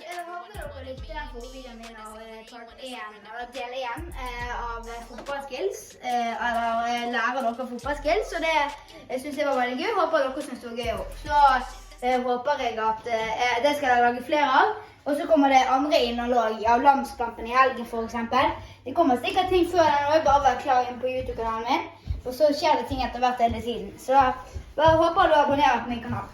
Jeg håper dere likte den forvideoen min av del 1 av fotballskills, eller lærer dere fotballskills, og det synes jeg var veldig gøy. Håper dere synes det var gøy også. Så håper jeg at det skal jeg lage flere av. Og så kommer det andre innhold av landskampen i helgen for eksempel. Det kommer sikkert ting før den, og jeg bare være klar inn på YouTube-kanalen min. Og så skjer det ting etter hvert hele tiden. Så bare håper du abonnerer på min kanal.